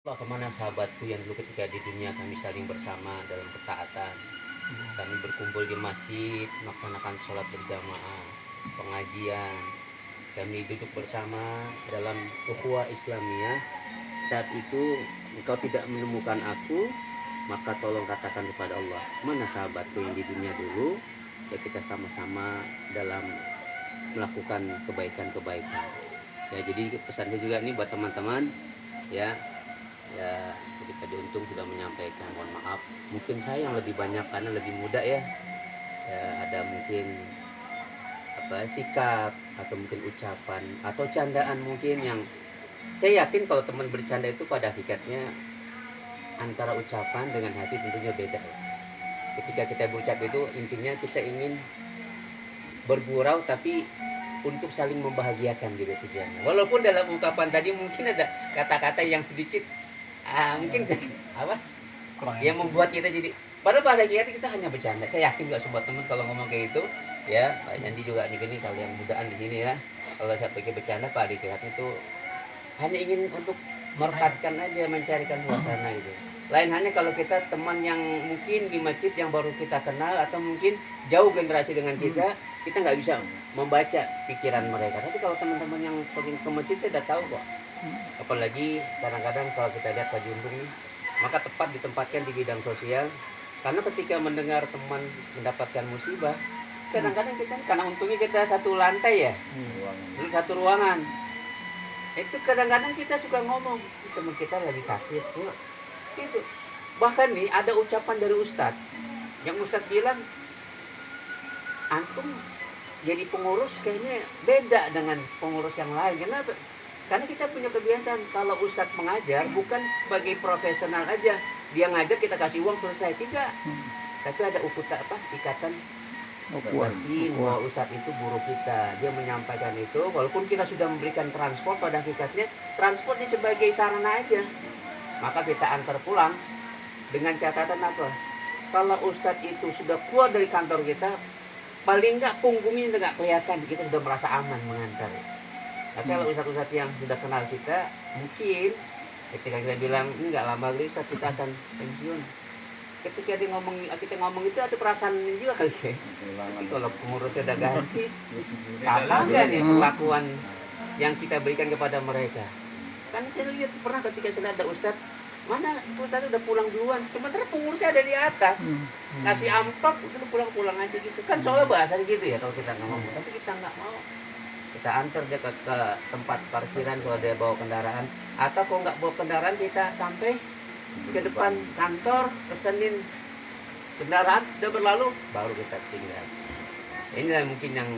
Allah, kemana sahabatku yang dulu ketika di dunia kami saling bersama dalam ketaatan. Kami berkumpul di masjid, melaksanakan sholat berjamaah, pengajian. Kami duduk bersama dalam ukhuwah Islamiyah. Saat itu engkau tidak menemukan aku, maka tolong katakan kepada Allah, mana sahabatku yang di dunia dulu, ya kita sama-sama dalam melakukan kebaikan-kebaikan. Ya, jadi pesan saya juga nih buat teman-teman, ya, ya jadi Tadi Untung sudah menyampaikan, mohon maaf mungkin saya yang lebih banyak karena lebih muda ya, ya ada mungkin sikap atau mungkin ucapan atau candaan mungkin yang saya yakin kalau teman bercanda itu pada hakikatnya antara ucapan dengan hati tentunya beda ya. Ketika kita berucap itu intinya kita ingin bergurau tapi untuk saling membahagiakan gitu tujuannya. Walaupun dalam ungkapan tadi mungkin ada kata-kata yang sedikit mungkin apa yang membuat kita jadi, padahal pada akhirnya kita hanya bercanda. Saya yakin nggak semua teman kalau ngomong kayak itu ya, Pak Yandi juga gini, kalau yang mudaan di sini ya, kalau saya pikir bercanda Pak akhirnya itu hanya ingin untuk merekatkan aja, mencarikan suasana gitu. Lain halnya kalau kita teman yang mungkin di masjid yang baru kita kenal atau mungkin jauh generasi dengan kita nggak bisa membaca pikiran mereka. Tapi kalau teman-teman yang sering ke masjid saya udah tahu kok. Apalagi kadang-kadang kalau kita lihat Pak Juntung nih, maka tepat ditempatkan di bidang sosial. Karena ketika mendengar teman mendapatkan musibah, kadang-kadang kita, karena untungnya kita satu lantai ya, satu ruangan, itu kadang-kadang kita suka ngomong teman kita lagi sakit yuk gitu. Bahkan nih ada ucapan dari Ustadz yang Ustadz bilang, antum jadi pengurus kayaknya beda dengan pengurus yang lain. Kenapa? Karena kita punya kebiasaan kalau Ustadz mengajar bukan sebagai profesional aja, dia ngajar kita kasih uang selesai, tidak. Tapi ada ikatan batin bahwa Ustadz itu guru kita. Dia menyampaikan itu walaupun kita sudah memberikan transport, pada hakikatnya transportnya sebagai sarana aja. Maka kita antar pulang dengan catatan apa? Kalau Ustadz itu sudah keluar dari kantor kita, paling enggak punggungnya udah nggak kelihatan, kita sudah merasa aman mengantar. Tapi kalau ustadz-ustadz yang sudah kenal kita, mungkin ketika kita bilang ini nggak lama lagi Ustadz kita akan pensiun, ketika kita ngomong itu ada perasaan ini juga kali ya. Tapi kalau pengurusnya udah ganti, sama nggak nih perlakuan yang kita berikan kepada mereka? Karena saya lihat pernah ketika saya ada Ustadz, mana Ustadz udah pulang duluan, sementara pengurusnya ada di atas, kasih amplop udah pulang aja gitu. Kan soalnya bahasa gitu ya kalau kita ngomong, tapi kita nggak mau. Kita antar dia ke tempat parkiran kalau dia bawa kendaraan, atau kalau nggak bawa kendaraan kita sampai ke depan kantor, pesenin kendaraan sudah berlalu baru kita tinggal. Inilah mungkin yang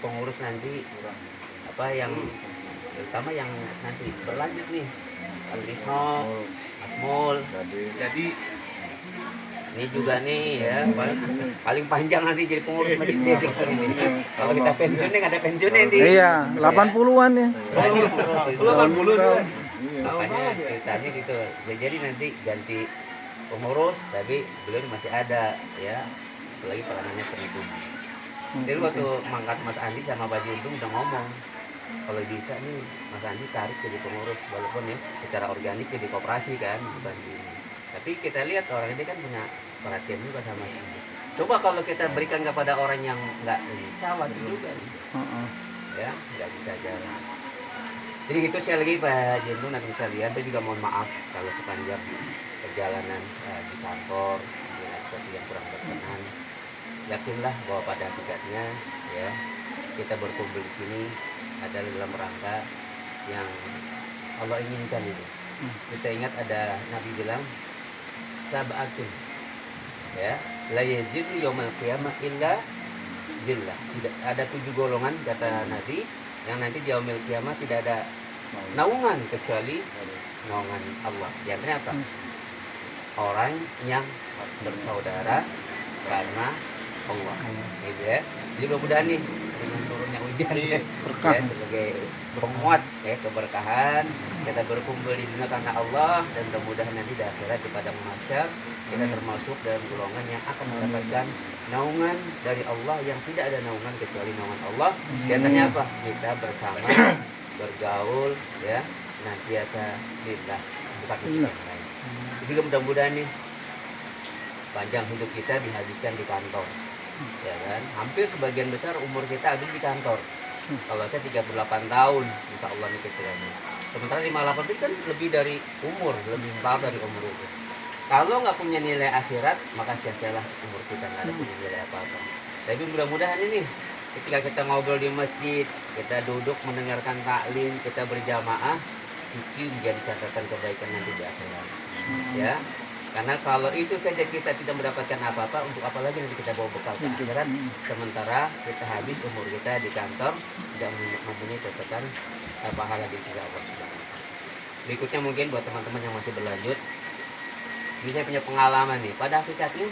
pengurus nanti yang terutama yang nanti berlanjut nih, Al-Risno, Asmul. Jadi ini juga nih ya paling panjang nanti jadi pengurus masjid ini. Kalau kita pensiunnya nggak ada pensiunnya nih. Iya, 80-an ya. 80 makanya ceritanya gitu. Jadi nanti ganti pengurus tapi beliau masih ada ya, apalagi peranannya penting. Jadi waktu mangkat Mas Andi sama Pak Juntung udah ngomong, kalau bisa nih Mas Andi tarik jadi pengurus, walaupun ya secara organik jadi koperasi kan bukan ini. Tapi kita lihat orang ini kan punya perhatian juga sama ini. Coba kalau kita berikan kepada orang yang nggak ini, sama juga nih. Ya nggak bisa jalan. Jadi gitu saya lagi Pak Juntung, nanti bisa lihat. Saya juga mohon maaf kalau sepanjang perjalanan di kantor dengan sesuatu yang kurang berkenan. Yakinlah bahwa pada hakikatnya ya kita berkumpul di sini adalah dalam rangka yang Allah inginkan itu. Kita ingat ada Nabi bilang sab'atun ya la yazidu yaumal qiyamah illa zillah. Tidak ada 7 golongan kata Nabi yang nanti di yaumil qiyamah tidak ada naungan kecuali naungan Allah. Yang artinya apa? Orang yang bersaudara karena Allah. Gitu ya. Jadi mudah-mudahan nih dengan turunnya hujan ya, sebagai penguat ya keberkahan, kita berkumpul di dunia karena Allah, dan mudah-mudahan nanti di akhirat di padang mahsyar kita termasuk dalam golongan yang akan mendapatkan naungan dari Allah yang tidak ada naungan kecuali naungan Allah. Biasanya apa? Kita bersama bergaul ya, senantiasa lillah. bukan untuk yang lain. Jadi mudah-mudahan nih panjang hidup kita dihabiskan di kantor, ya kan? Hampir sebagian besar umur kita habis di kantor. Kalau saya 38 tahun, insya Allah nih kecilnya. Sementara 58 itu kan lebih dari umur, lebih besar dari umur itu. Kalau nggak punya nilai akhirat, maka sia-sialah umur kita, nggak ada punya nilai apa-apa. Tapi mudah-mudahan ini, ketika kita ngobrol di masjid, kita duduk mendengarkan taklim, kita berjamaah, itu menjadi catatan kebaikan nanti di akhirat. Ya, karena kalau itu saja kita tidak mendapatkan apa-apa, untuk apa lagi nanti kita bawa bekal ke akhirat? Sementara kita habis umur kita di kantor, tidak mempunyai catatan pahala di sisi Allah. Berikutnya mungkin buat teman-teman yang masih berlanjut, ini saya punya pengalaman nih. Pada hakikatnya,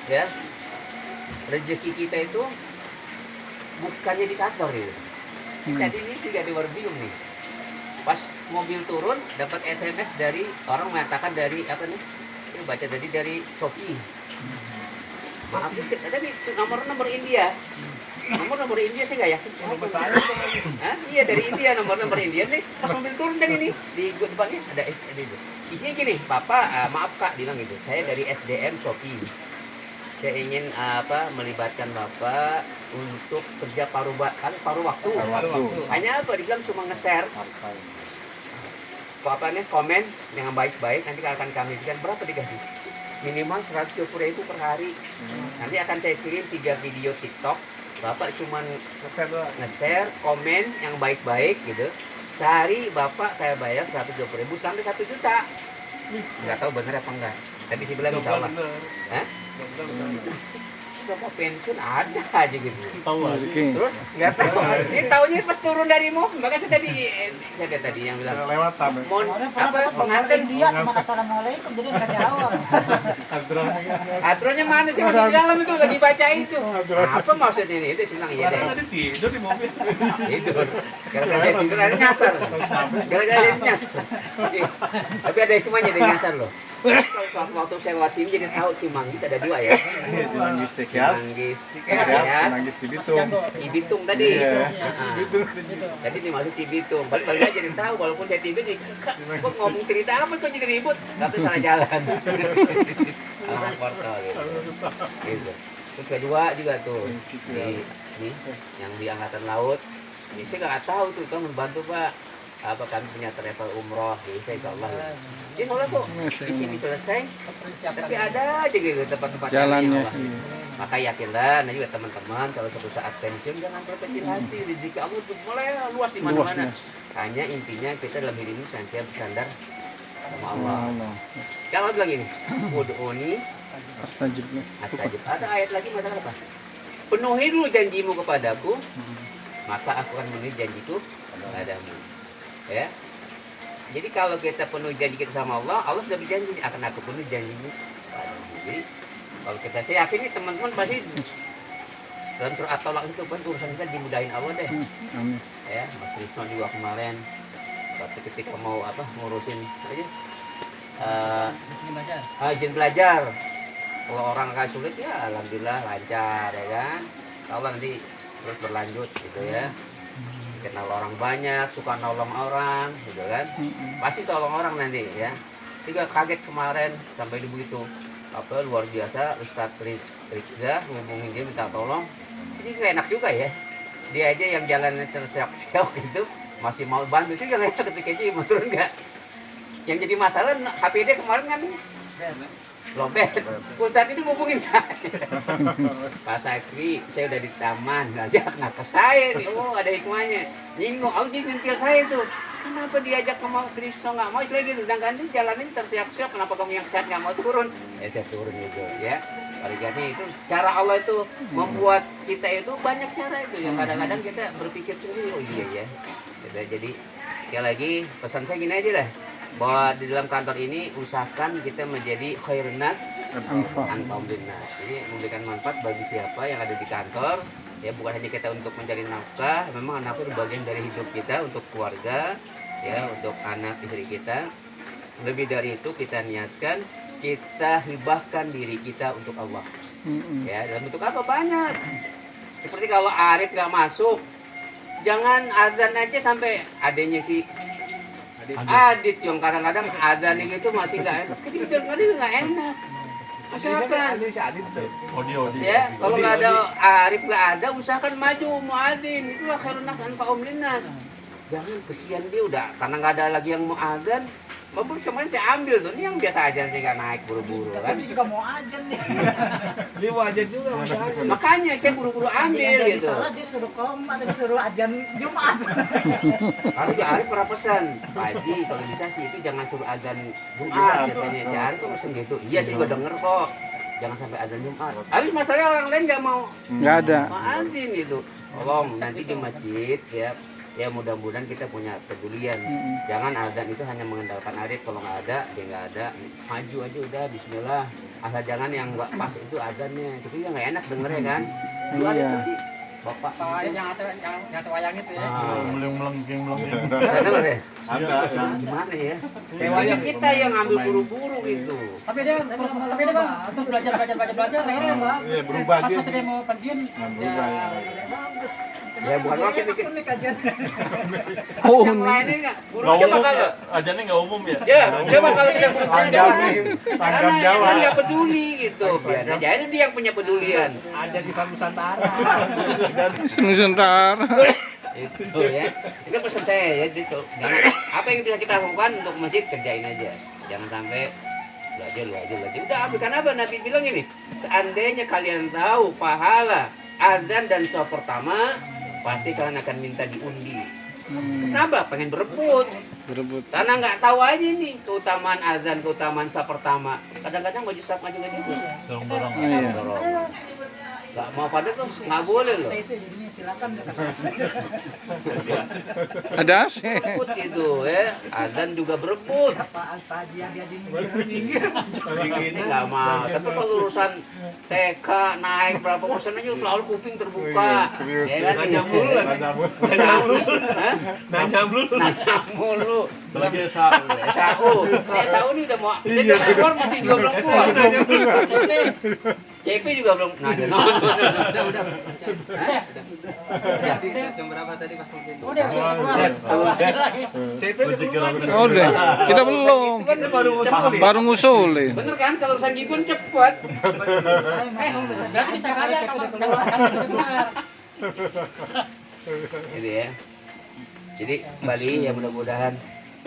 ya, rezeki kita itu bukannya di kantor gitu. Tadi ini juga di Warbium nih. Pas mobil turun dapat SMS dari orang mengatakan dari apa nih? Saya baca tadi dari Shopee. Maaf tadi nomor India. Nomor India saya nggak yakin. Hah? Iya dari India, nomor India nih. Pas mobil turun tadi nih di depannya ada itu. Isinya gini, Bapak, maaf Kak, bilang gitu. Saya dari SDM Shopee. Saya ingin melibatkan Bapak untuk kerja paruh waktu. Hanya apa? Dibilang cuma nge-share. Komen yang baik-baik, nanti akan kami berikan berapa dikasih? Minimal 120.000 per hari. Nanti akan saya kirim 3 video TikTok. Bapak cuma nge-share, komen yang baik-baik gitu. Sehari Bapak saya bayar 120.000 sampai 1 juta. Nggak tahu benar apa enggak. Tapi sih bilang insya Allah. Hah? Udah mau pensiun ada aja gitu. Terus nggak tahu. Ini taunya pas turun darimu. Makanya saya tadi yang bilang. Lewat tamu. Pengantin dia cuma assalamualaikum jadi nggak jawab. Atronya mana sih masih di dalam itu lagi baca itu. Apa maksudnya ini? Itu bilang iya deh. Tadi tidur di mobil. Tidur. Gara-gara saya tidur ada nyasar. Gara-gara saya nyasar. Tapi ada hikmahnya dari nyasar loh. Waktu saya lewat sini jadi tahu Cimanggis ada 2 ya. Cimanggis Sekiat. Cimanggis Cimanggis Cibitung. Cibitung tadi. Iya. Tadi dimaksud Cibitung. Balik aja jadi tahu walaupun saya tidur nih. Kok ngomong cerita apa kok jadi ribut? Tapi salah jalan. Alah portal gitu. Terus kedua juga tuh di yang di angkatan laut. Ini saya nggak tahu tuh kan membantu Pak. Kami punya travel umroh, jadi saya insya Allah. Jadi soalnya kok di sini selesai, tapi ada aja gitu tempat-tempat jalannya. Maka yakinlah, nah juga teman-teman kalau suatu saat pensiun jangan berkecil hati, rezeki Allah tuh mulai luas di mana-mana. Hanya intinya kita dalam hidup ini senantiasa bersandar sama Allah. Kalau bilang gini, ud'uni Astajib. Ada ayat lagi masalah apa? Penuhi dulu janjimu kepadaku, maka aku akan memenuhi janjiku kepadamu. Ya. Jadi kalau kita penuhi janji kita sama Allah, Allah sudah berjanji akan aku penuhi janjimu padamu. Jadi kalau saya yakin nih teman-teman pasti dalam surah At-Tolak itu kan urusan kita dimudahin Allah deh. Amin. Ya, Mas Krisno juga kemarin waktu ketika mau ngurusin izin belajar. Kalau orang agak sulit ya alhamdulillah lancar ya kan. Allah nanti terus berlanjut gitu ya. Kenal orang banyak, suka nolong orang, gitu kan? Pasti tolong orang nanti ya. Juga kaget kemarin sampai begitu luar biasa Ustadz Rizza ngomongin dia minta tolong. Jadi enak juga ya. Dia aja yang jalannya terseok-seok gitu masih mau bantu sih kalau ketika dia mau turun enggak. Yang jadi masalah HP dia kemarin kan lobet. Ustadz ini ngomongin saya. Pak Sakri, saya udah di taman. Ngajak kenapa saya nih? Oh, ada hikmahnya. Nyinggung, jadi nyentil saya tuh. Kenapa diajak ke Krisno nggak mau? Lagi gitu. Sedangkan dia jalannya tersiap-siap. Kenapa kamu yang sehat nggak mau turun? Ya saya turun gitu ya. Jadi itu cara Allah itu membuat kita itu banyak cara itu. Yang kadang-kadang kita berpikir sendiri. Oh iya ya. Jadi sekali lagi pesan saya gini aja dah. Bahwa di dalam kantor ini usahakan kita menjadi khairun nas anfa'un linnas. Jadi memberikan manfaat bagi siapa yang ada di kantor. Ya bukan hanya kita untuk mencari nafkah, memang nafkah itu bagian dari hidup kita untuk keluarga, ya untuk anak istri kita. Lebih dari itu kita niatkan kita hibahkan diri kita untuk Allah. Ya dalam bentuk apa banyak. Seperti kalau Arif nggak masuk, jangan azan aja sampai adanya si Adit yang kadang-kadang ada nih gitu masih nggak enak. Ketinggalan kali nggak enak. Usahakan. Ya, kalau nggak ada Arif nggak ada, usahakan maju muadzin. Itulah khairun nas anfa'um linnas. Jangan kesian dia udah karena nggak ada lagi yang mau adzan. Babur kemarin saya ambil tuh, ini yang biasa aja nih nggak naik buru-buru kan. Tapi juga mau ajan nih. Dia mau aja juga masalahnya. Makanya saya buru-buru ambil Jadi gitu. salah dia suruh atau disuruh ajan Jumat. Kalau di Arif pernah pesan, Pak Haji kalau bisa sih itu jangan suruh adzan Jumat katanya. Si Arif tuh pesen gitu. Iya sih gue denger kok. Jangan sampai adzan Jumat. Habis masalahnya orang lain nggak mau Nggak ada. adzan gitu. Tolong nanti di masjid ya mudah-mudahan kita punya pedulian. Jangan adzan itu hanya mengandalkan Arif, kalau nggak ada dia nggak ada, maju aja udah Bismillah. Asal jangan yang nggak pas itu adzannya, itu ya nggak enak dengernya kan. Itu ada Iya. tadi bapak yang atau wayang itu ya. Meleng-meleng. nggak denger ya. Ada. Gimana ya? Kayaknya kita yang ambil buru-buru gitu. Tapi dia bang untuk belajar akhirnya Iya, berubah pas dia. masih dia mau pensiun Berubah, ya ya. bagus. Ya bukan wakil bikin. Oh, Yang lainnya nggak. Buru coba kalau. Ajannya nggak umum ya? Ya, coba kalau kita buru Tanggap nih, tanggap karena yang Jawa. lain nggak peduli gitu. Biar aja ada dia yang punya pedulian. Ada di Nusantara. Nusantara. Itu ya. Itu pesan saya ya itu. Jangan, apa yang bisa kita lakukan untuk masjid kerjain aja. Jangan sampai belajar. Udah bukan apa Nabi bilang ini. Seandainya kalian tahu pahala azan dan shaf pertama, pasti kalian akan minta diundi. Kenapa? Pengen berebut. Karena nggak tahu aja nih keutamaan azan, keutamaan shaf pertama. Kadang-kadang maju shaf maju lagi tuh. Dorong-dorong. Iya. Nggak mau pada tuh nggak boleh loh. Saya jadinya silakan kata Ada AC. Berebut itu ya. Azan juga berebut. Apaan Pak Haji yang dia dingin. Ini nggak mau. Tapi kalau urusan TK naik berapa persen aja selalu kuping terbuka. Serius. Ya kan? Nanya mulu kan? Nanya mulu. Nanya mulu. Nanya mulu. Lagi SAU. SAU. SAU ini udah mau. Saya udah keluar masih belum keluar. CP juga belum. Nanya. Udah. Jam berapa tadi Mas mungkin? Udah. Oh, deh. Kita belum. Itu kan baru Baru ngusulin. bener kan kalau urusan gituan cepet. Berarti bisa kaya kalau udah keluar. Gitu ya. Jadi kembali ya mudah-mudahan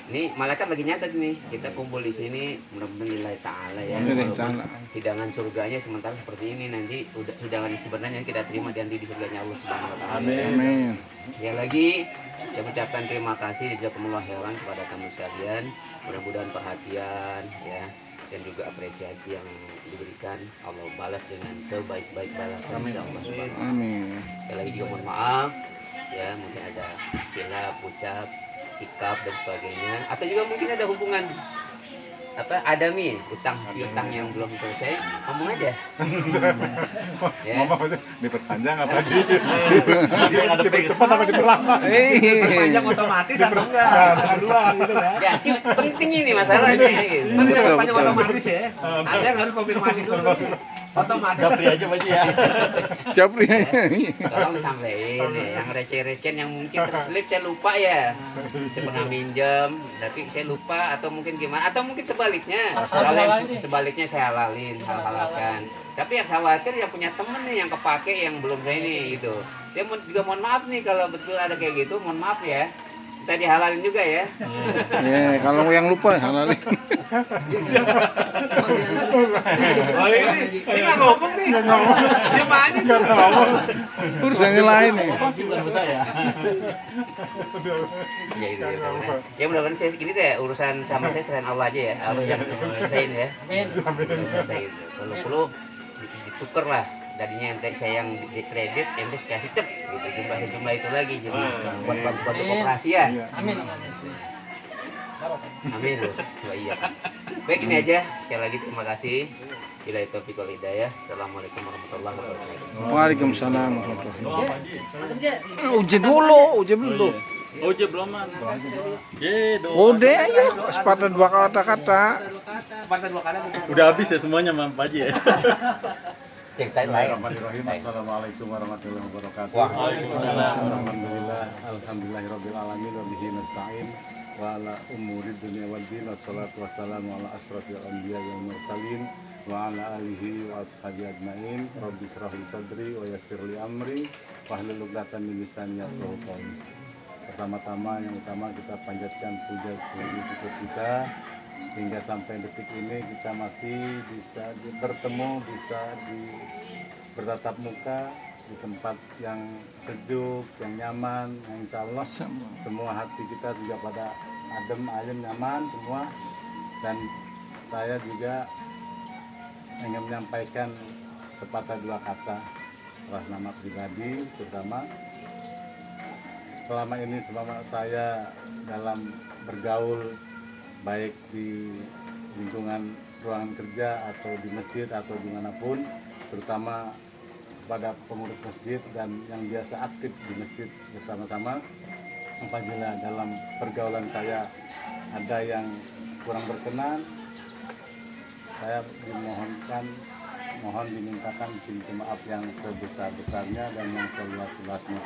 ini malaikat lagi nyatet nih kita kumpul di sini mudah-mudahan lillahi ta'ala ya. Lillahi Walaupun ta'ala. hidangan surganya sementara seperti ini nanti udah hidangan sebenarnya yang kita terima nanti di surganya Allah Subhanahu wa taala. Amin. Ya lagi saya ucapkan terima kasih jazakumullah khairan kepada kamu sekalian. Mudah-mudahan perhatian ya dan juga apresiasi yang diberikan Allah balas dengan sebaik-baik balasan insyaallah. Amin. Sekali lagi juga mohon maaf ya mungkin ada hilaf, ucap, sikap dan sebagainya atau juga mungkin ada hubungan apa adami utang piutang yang belum selesai ngomong aja ya Mama diperpanjang apa lagi? Dipercepat apa diperlama? Panjang Otomatis atau enggak? Duluan gitu kan. ya ini penting ini masalahnya gitu. Betul, betul. Otomatis ya. Ada yang harus konfirmasi dulu. Otomatis. Japri aja Pak Haji ya. Japri. Tolong disampaikan ya, yang receh-receh yang mungkin terselip saya lupa ya. Saya pernah minjem, tapi saya lupa atau mungkin gimana atau mungkin sebaliknya. Kalau yang sebaliknya saya halalin, halalkan. Tapi yang khawatir yang punya temen nih yang kepake yang belum saya ini gitu. Dia juga mohon maaf nih kalau betul ada kayak gitu, mohon maaf ya. Kita dihalalin juga ya. Ya, kalau yang lupa halalin. Oh ini nggak ngomong nih. Diam aja tuh. Urusannya lain nih. Pasti bukan saya. Ya itu ya. Ya mudah-mudahan saya segini deh urusan sama saya selain Allah aja ya. Allah yang selesaiin ya. Selesai itu. Kalau perlu ditukar lah. Tadinya ente saya yang di kredit, ente kasih cek gitu jumlah itu lagi jadi buat bantu koperasi ya. Amin. Amin loh. Wah, iya. Baik ini aja sekali lagi terima kasih. Bila itu wal hidayah. Assalamualaikum warahmatullahi wabarakatuh. Waalaikumsalam warahmatullahi. Uji dulu, uji belum. Oje belum man. Udah ayo, sepatah dua kata-kata. Udah habis ya semuanya Pak Haji ya. Bismillahirrahmanirrahim. Assalamualaikum warahmatullahi wabarakatuh. Alhamdulillah, alhamdulillahirabbil alamin wa bihi nasta'in. wa ala umuri dunya wal din. Wassalatu wassalamu ala asrofil anbiya wal mursalin wa ala alihi wa ashabi ajmain. Rabbi shrah li sadri wa yassir li amri wahlul 'uqdatam min lisani yafqahu qawli. Pertama-tama yang utama kita panjatkan puja puji syukur kita hingga sampai detik ini kita masih bisa bertemu, bisa bertatap muka di tempat yang sejuk, yang nyaman, yang insya Allah semua hati kita juga pada adem, ayem, nyaman semua. Dan saya juga ingin menyampaikan sepatah dua kata atas nama pribadi, terutama selama ini selama saya dalam bergaul baik di lingkungan ruangan kerja atau di masjid atau dimanapun, terutama kepada pengurus masjid dan yang biasa aktif di masjid bersama-sama, apabila dalam pergaulan saya ada yang kurang berkenan, saya mohon dimintakan pintu maaf yang sebesar-besarnya dan yang seluas-luasnya.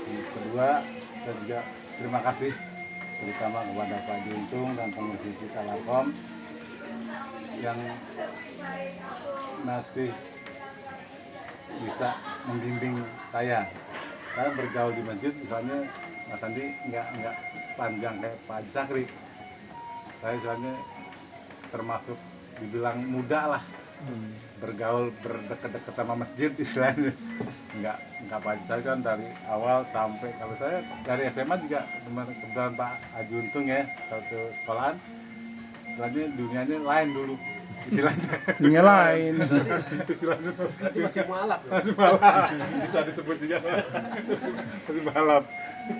Yang kedua, saya juga terima kasih terutama kepada Pak Juntung dan pengurus kita Lakom yang masih bisa membimbing saya. Saya bergaul di masjid, misalnya Mas Andi nggak sepanjang kayak Pak Haji Sakri. Saya misalnya termasuk dibilang muda lah, bergaul berdekat-dekat sama masjid istilahnya. Nggak Pak Haji Sakri kan dari awal sampai, kalau saya dari SMA juga kebetulan Pak Haji Untung ya, satu sekolahan. Selanjutnya dunianya lain dulu istilahnya. Dunia lain. Istilahnya Berarti masih mualaf. masih balap, bisa disebut juga masih balap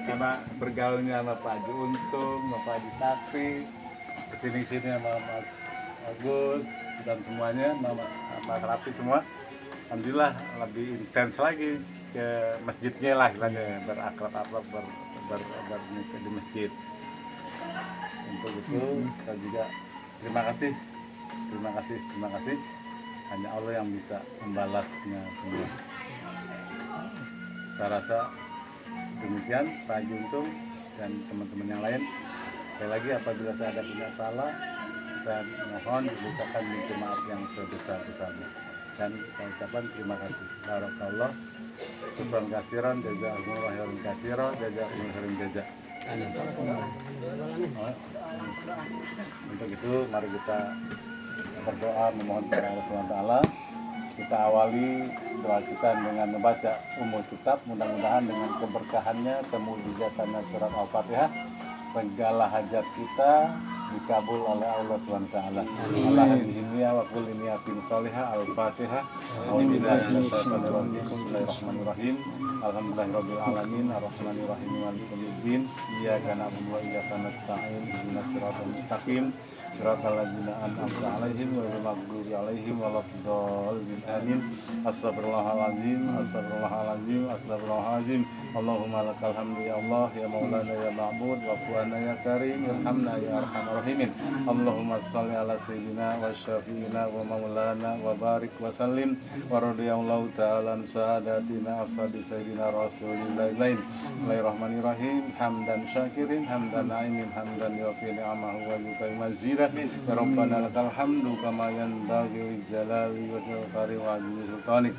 karena bergaulnya sama Pak Haji Untung, sama Pak Haji Sakri, kesini-sini sama Mas Agus dan semuanya, sama Mas Rafi semua. Alhamdulillah lebih intens lagi ke masjidnya lah, istilahnya berakrab-akrab di masjid. Untuk itu kita juga terima kasih. Hanya Allah yang bisa membalasnya semua. Saya rasa demikian Pak Juntung dan teman-teman yang lain. Sekali lagi apabila saya ada punya salah, saya mohon dibukakan pintu maaf yang sebesar-besarnya. Dan saya ucapkan terima kasih. Barakallah. Syukran kasiran, jazakumullah khairan katsiran, jazakumullah khairan jaza. Untuk itu mari kita berdoa memohon kepada Allah SWT. Kita awali doa kita dengan membaca umul kitab, mudah-mudahan dengan keberkahannya, kemujizatan surat Al-Fatihah, segala hajat kita dikabul oleh Allah SWT. Allah hadhihi wa kulli niyatin sholihah. Al-Fatihah. Bismillahirrahmanirrahim. Alhamdulillahirabbil alamin, arrahmanirrahim, maliki yaumiddin. Iyyaka na'budu wa iyyaka nasta'in. Ihdinas siratal mustaqim. Siratal ladzina an'amta 'alaihim ghairil maghdubi 'alaihim waladdallin. Amin. Astagfirullahalazim. Allahumma lakal hamdu ya Allah, ya Maulana ya Ma'bud, wa fu'ana ya Karim, irhamna ya Arhamar Rahimin. Allahumma shalli ala sayyidina wa syafi'ina wa maulana wa barik wa sallim wa radiyallahu ta'ala an sadatina afsadi sayyidina rasulillah lain. Bismillahirrahmanirrahim. Hamdan syakirin, hamdan na'imin, hamdan yuafi ni'amahu wa yukai mazira. Ya Rabbana lakal hamdu kama yanbaghi li jalali wa jalali wa ajli sultanik.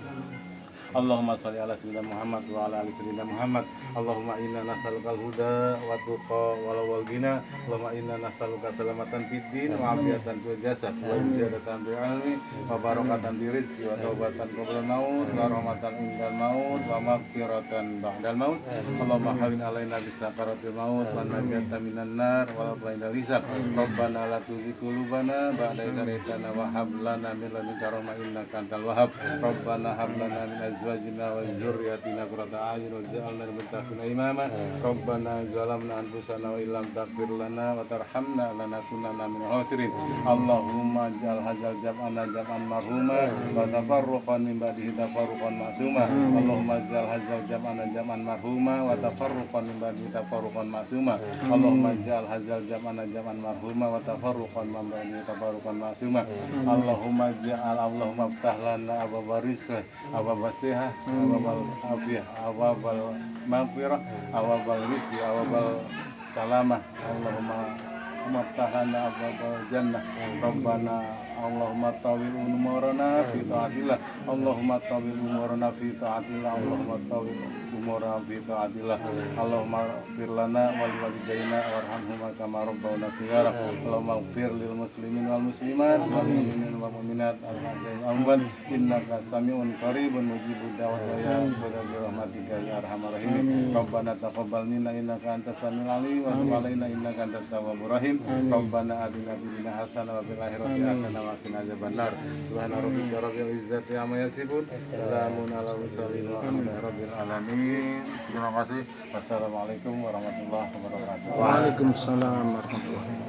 Allahumma sholli ala sayyidina Muhammad wa ala ali sayyidina Muhammad. Allahumma inna nas'aluka al-huda wa tuqa wal ghina. Allahumma inna nas'aluka salamatan fid din wa afiyatan fil jasad wa ziyadatan bil ilmi wa barakatan fil rizqi wa taubatan qabla maut wa rahmatan indal maut wa maghfiratan ba'dal maut. Allahumma hawin alaina bis sakaratil maut wa najatan minan nar wa laina hisab. Rabbana la tuzigh qulubana ba'da idh hadaytana wa hab lana min ladunka rahmatan innaka antal wahhab. Rabbana hab lana min azwajina wa dzurriyyatina qurrata a'yun waj'alna lil muttaqina imama. Rabbana zalamna anfusana wa illam taghfir lana wa tarhamna lanakunanna minal khasirin. Allahumma ij'al hadzal jam'ana jam'an marhuma wa tafarruqan min ba'dihi tafarruqan ma'suma. Allahumma ij'al hadzal jam'ana jam'an marhuma wa tafarruqan min ba'dihi tafarruqan ma'suma. Allahumma ij'al hadzal jam'ana jam'an marhuma wa tafarruqan min ba'dihi tafarruqan ma'suma. Allahumma iftah lana abwaaba rizqi, abwaaba sihah, abwaabal afiyah, abwaabal maghfirah, abwaabal rizqi, abwaabal salamah. Allahumma maftahana abwabal jannah. Rabbana Allahumma tawil umurana fi ta'atillah. Allahumma tawil umurana fi ta'atillah. Allahumma tawil umurana fi ta'atillah. Allahumma ighfir lana wa liwalidayna warhamhuma kama rabbawna shighara. Allahumma ighfir lil muslimin wal muslimat wal mu'minin wal mu'minat al ahya'i wal amwat innaka sami'un qaribun mujibud da'wati ya rabbana bi rahmatika ya arhamar rahimin. Rabbana taqabbal minna innaka antas samiul alim wa tub alaina innaka antat tawwabur rahim. Rabbana atina fid dunya hasanah wa fil akhirati hasanah wa qina adzabannar. Subhana rabbika rabbil izzati amma yasifun. Salamun alal mursalin walhamdulillahi rabbil alamin. Terima kasih. Wassalamualaikum warahmatullahi wabarakatuh. Waalaikumsalam warahmatullahi wabarakatuh.